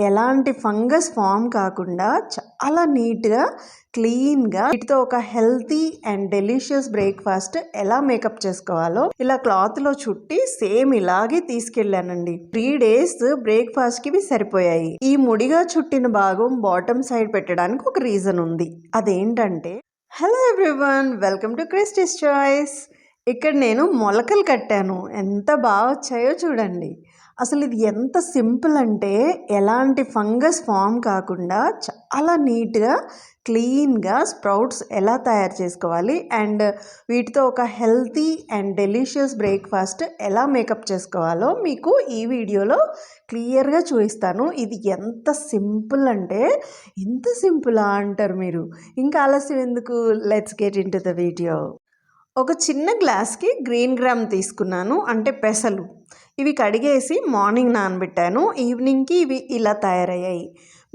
ఎలాంటి fungus form కాకుండా చాలా నీట్గా క్లీన్గా వీటితో ఒక హెల్తీ అండ్ డెలిషియస్ బ్రేక్ఫాస్ట్ ఎలా మేకప్ చేసుకోవాలో ఇలా క్లాత్లో చుట్టి సేమ్ ఇలాగే తీసుకెళ్ళానండి. 3 days బ్రేక్ఫాస్ట్కి సరిపోయాయి. ఈ ముడిగా చుట్టిన భాగం బాటమ్ సైడ్ పెట్టడానికి ఒక రీజన్ ఉంది. అదేంటంటే, hello everyone, welcome to Christie's choice. ఇక్కడ నేను మొలకలు కట్టాను. ఎంత బాగా వచ్చాయో చూడండి. అసలు ఇది ఎంత సింపుల్ అంటే ఎలాంటి ఫంగస్ ఫామ్ కాకుండా చాలా నీట్గా క్లీన్గా స్ప్రౌట్స్ ఎలా తయారు చేసుకోవాలి అండ్ వీటితో ఒక హెల్తీ అండ్ డెలిషియస్ బ్రేక్ఫాస్ట్ ఎలా మేకప్ చేసుకోవాలో మీకు ఈ వీడియోలో క్లియర్గా చూపిస్తాను. ఇది ఎంత సింపుల్ అంటే ఇంత సింపులా అంటారు మీరు. ఇంకా ఆలస్యం ఎందుకు, let's get in to the video. ఒక చిన్న గ్లాస్కి గ్రీన్ గ్రామ్ తీసుకున్నాను, అంటే పెసలు. ఇవి కడిగేసి మార్నింగ్ నానబెట్టాను. ఈవినింగ్కి ఇవి ఇలా తయారయ్యాయి.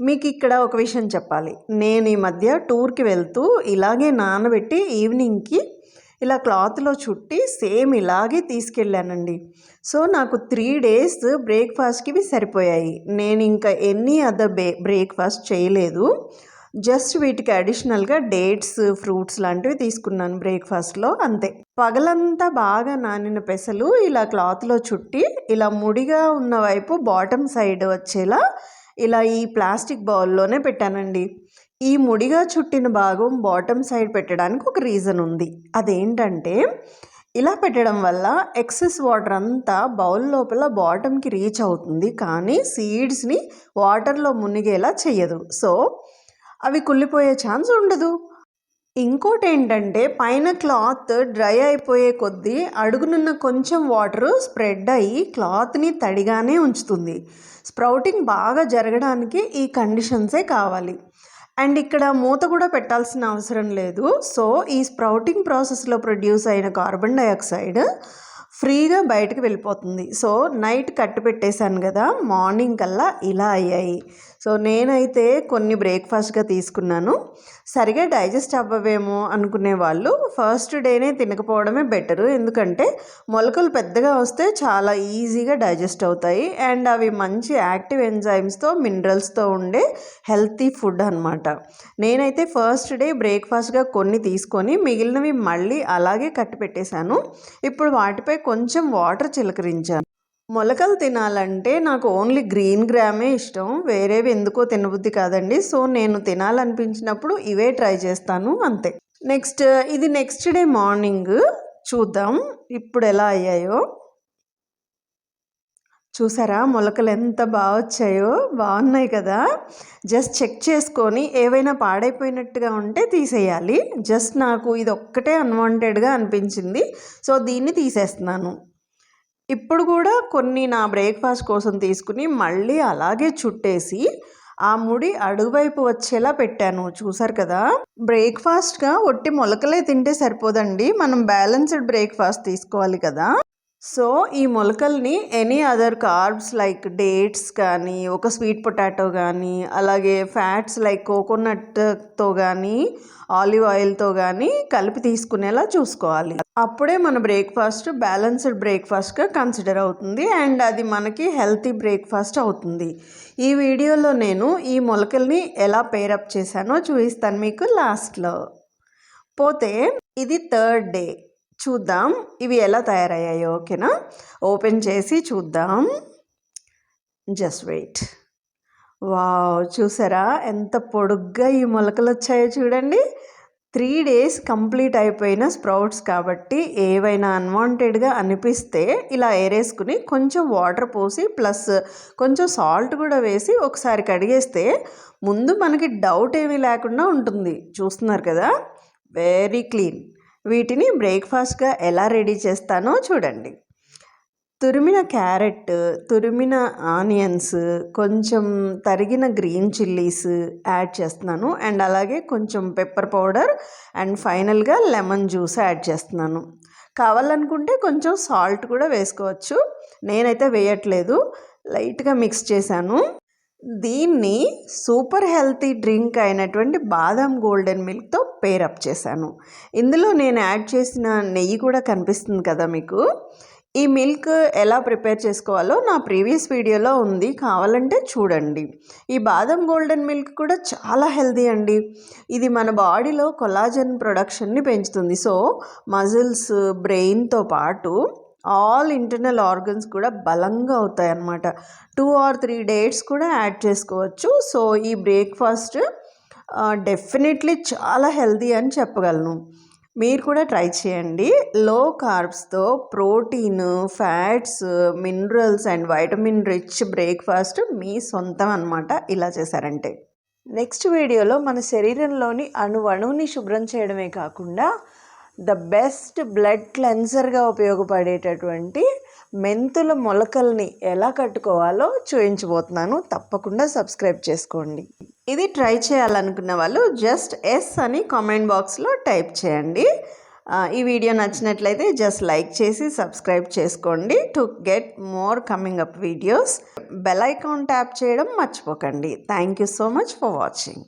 మీకు ఇక్కడ ఒక విషయం చెప్పాలి. నేను ఈ మధ్య టూర్కి వెళ్తూ ఇలాగే నానబెట్టి ఈవినింగ్కి ఇలా క్లాత్లో చుట్టి సేమ్ ఇలాగే తీసుకెళ్ళానండి. సో నాకు 3 days బ్రేక్ఫాస్ట్కి ఇవి సరిపోయాయి. నేను ఇంకా ఎనీ అదర్ బ్రేక్ఫాస్ట్ చేయలేదు. జస్ట్ వీటికి అడిషనల్గా డేట్స్, ఫ్రూట్స్ లాంటివి తీసుకున్నాను బ్రేక్ఫాస్ట్లో, అంతే. పగలంతా బాగా నానిన పెసలు ఇలా క్లాత్లో చుట్టి ఇలా ముడిగా ఉన్న వైపు బాటమ్ సైడ్ వచ్చేలా ఇలా ఈ ప్లాస్టిక్ బౌల్లోనే పెట్టానండి. ఈ ముడిగా చుట్టిన భాగం బాటమ్ సైడ్ పెట్టడానికి ఒక రీజన్ ఉంది. అదేంటంటే, ఇలా పెట్టడం వల్ల ఎక్సెస్ వాటర్ అంతా బౌల్ లోపల బాటమ్కి రీచ్ అవుతుంది, కానీ సీడ్స్ని వాటర్లో మునిగేలా చెయ్యదు. సో అవి కుళ్ళిపోయే ఛాన్స్ ఉండదు. ఇంకోటి ఏంటంటే, పైన క్లాత్ డ్రై అయిపోయే కొద్దీ అడుగునున్న కొంచెం వాటర్ స్ప్రెడ్ అయ్యి క్లాత్ని తడిగానే ఉంచుతుంది. స్ప్రౌటింగ్ బాగా జరగడానికి ఈ కండిషన్సే కావాలి. అండ్ ఇక్కడ మూత కూడా పెట్టాల్సిన అవసరం లేదు. సో ఈ స్ప్రౌటింగ్ ప్రాసెస్లో ప్రొడ్యూస్ అయిన కార్బన్ డైఆక్సైడ్ ఫ్రీగా బయటకు వెళ్ళిపోతుంది. సో నైట్ కట్టు పెట్టేశాను కదా, మార్నింగ్ కల్లా ఇలా అయ్యాయి. సో నేనైతే కొన్ని బ్రేక్ఫాస్ట్గా తీసుకున్నాను. సరిగా డైజెస్ట్ అవ్వవేమో అనుకునే వాళ్ళు ఫస్ట్ డేనే తినకపోవడమే బెటరు. ఎందుకంటే మొలకలు పెద్దగా వస్తే చాలా ఈజీగా డైజెస్ట్ అవుతాయి అండ్ అవి మంచి యాక్టివ్ ఎంజైమ్స్తో, మినరల్స్తో ఉండే హెల్తీ ఫుడ్ అనమాట. నేనైతే ఫస్ట్ డే బ్రేక్ఫాస్ట్గా కొన్ని తీసుకొని మిగిలినవి మళ్ళీ అలాగే కట్టి పెట్టేశాను. ఇప్పుడు వాటిపై కొంచెం వాటర్ చిలకరించాను. మొలకలు తినాలంటే నాకు ఓన్లీ గ్రీన్ గ్రామే ఇష్టం, వేరేవి ఎందుకో తినబుద్ధి కాదండి. సో నేను తినాలనిపించినప్పుడు ఇవే ట్రై చేస్తాను, అంతే. ఇది నెక్స్ట్ డే మార్నింగ్ చూద్దాం ఇప్పుడు ఎలా అయ్యాయో. చూసారా మొలకలు ఎంత బాగా వచ్చాయో, బాగున్నాయి కదా. జస్ట్ చెక్ చేసుకొని ఏవైనా పాడైపోయినట్టుగా ఉంటే తీసేయాలి. జస్ట్ నాకు ఇది ఒక్కటే అన్వాంటెడ్గా అనిపించింది, సో దీన్ని తీసేస్తున్నాను. ఇప్పుడు కూడా కొన్ని నా బ్రేక్ఫాస్ట్ కోసం తీసుకుని మళ్ళీ అలాగే చుట్టేసి ఆ ముడి అడుగువైపు వచ్చేలా పెట్టాను. చూసారు కదా. బ్రేక్ఫాస్ట్గా ఒట్టి మొలకలే తింటే సరిపోదండి, మనం బ్యాలెన్స్డ్ బ్రేక్ఫాస్ట్ తీసుకోవాలి కదా. సో ఈ మొలకల్ని any other carbs like dates కానీ, ఒక స్వీట్ పొటాటో కానీ, అలాగే ఫ్యాట్స్ లైక్ కోకోనట్తో కానీ, ఆలివ్ ఆయిల్తో కానీ కలిపి తీసుకునేలా చూసుకోవాలి. అప్పుడే మన బ్రేక్ఫాస్ట్ బ్యాలెన్స్డ్ బ్రేక్ఫాస్ట్గా కన్సిడర్ అవుతుంది అండ్ అది మనకి హెల్తీ బ్రేక్ఫాస్ట్ అవుతుంది. ఈ వీడియోలో నేను ఈ మొలకల్ని ఎలా పేరప్ చేశానో చూపిస్తాను మీకు లాస్ట్లో. పోతే ఇది 3rd డే. చూద్దాం ఇవి ఎలా తయారయ్యాయో, ఓకేనా. ఓపెన్ చేసి చూద్దాం. Just wait. వావ్, చూసారా ఎంత పొడుగ్గా ఈ మొలకలు వచ్చాయో చూడండి. 3 days కంప్లీట్ అయిపోయిన స్ప్రౌట్స్ కాబట్టి ఏవైనా అన్వాంటెడ్గా అనిపిస్తే ఇలా ఏరేసుకుని కొంచెం వాటర్ పోసి ప్లస్ కొంచెం సాల్ట్ కూడా వేసి ఒకసారి కడిగేస్తే ముందు మనకి డౌట్ ఏమీ లేకుండా ఉంటుంది. చూస్తున్నారు కదా, వెరీ క్లీన్. వీటిని బ్రేక్ఫాస్ట్గా ఎలా రెడీ చేస్తానో చూడండి. తురిమిన క్యారెట్, తురిమిన ఆనియన్స్, కొంచెం తరిగిన గ్రీన్ చిల్లీస్ యాడ్ చేస్తున్నాను అండ్ అలాగే కొంచెం పెప్పర్ పౌడర్ అండ్ ఫైనల్గా లెమన్ జ్యూస్ యాడ్ చేస్తున్నాను. కావాలనుకుంటే కొంచెం సాల్ట్ కూడా వేసుకోవచ్చు, నేనైతే వేయట్లేదు, లైట్గా మిక్స్ చేశాను. దీన్ని సూపర్ హెల్తీ డ్రింక్ అయినటువంటి బాదం గోల్డెన్ మిల్క్తో పేరప్ చేశాను. ఇందులో నేను యాడ్ చేసిన నెయ్యి కూడా కనిపిస్తుంది కదా మీకు. ఈ మిల్క్ ఎలా ప్రిపేర్ చేసుకోవాలో నా ప్రీవియస్ వీడియోలో ఉంది, కావాలంటే చూడండి. ఈ బాదం గోల్డెన్ మిల్క్ కూడా చాలా హెల్తీ అండి. ఇది మన బాడీలో కొలాజన్ ప్రొడక్షన్ని పెంచుతుంది. సో మజిల్స్, బ్రెయిన్తో పాటు ఆల్ ఇంటర్నల్ ఆర్గన్స్ కూడా బలంగా అవుతాయి అన్నమాట. 2 or 3 డేట్స్ కూడా యాడ్ చేసుకోవచ్చు. సో ఈ బ్రేక్ఫాస్ట్ డెఫినెట్లీ చాలా హెల్తీ అని చెప్పగలను. మీరు కూడా ట్రై చేయండి. లో కార్బ్స్తో protein, fats, minerals and vitamin rich breakfast మీ సొంతం అన్నమాట ఇలా చేశారంటే. నెక్స్ట్ వీడియోలో మన శరీరంలోని అణువుని శుభ్రం చేయడమే కాకుండా ద బెస్ట్ బ్లడ్ క్లెన్సర్గా ఉపయోగపడేటటువంటి మెంతుల మొలకల్ని ఎలా కట్టుకోవాలో చూపించబోతున్నాను. తప్పకుండా సబ్స్క్రైబ్ చేసుకోండి. ఇది ట్రై చేయాలనుకున్న వాళ్ళు జస్ట్ ఎస్ అని కామెంట్ బాక్స్లో టైప్ చేయండి. ఈ వీడియో నచ్చినట్లయితే జస్ట్ లైక్ చేసి సబ్స్క్రైబ్ చేసుకోండి to get more coming up videos. Bell icon tap చేయడం మర్చిపోకండి. Thank you so much for watching.